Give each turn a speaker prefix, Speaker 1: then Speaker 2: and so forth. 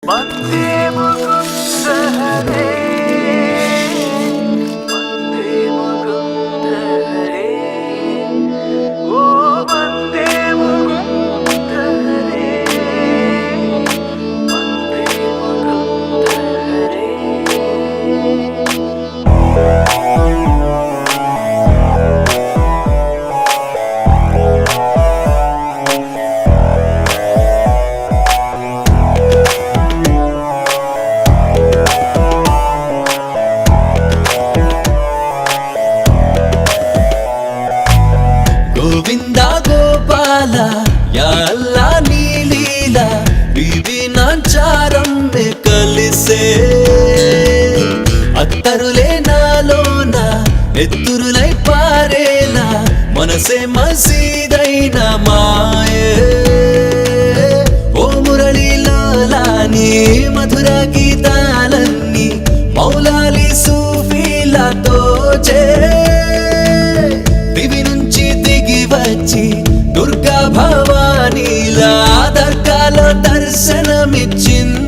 Speaker 1: वन्दे मुकुन्द हरे वन्दे मुकुन्द हरे ओ वन्दे मुकुन्द हरे वन्दे मुकुन्द हरे
Speaker 2: गोविंदा गोपाल या अल्लाह नी लीला विधिनाचारं में కలిసే అత్తరులే నాలోన ఎత్తురులై పారేలా మనసే మసీదైన మాయే ఓ మురళీలోలాని మధుర గీతాలన్నీ మౌలాలి సూఫీలతో చే దివి నుంచి దిగి వచ్చి దుర్గా భవానీలా దర్గాలో దర్శనమిచ్చింది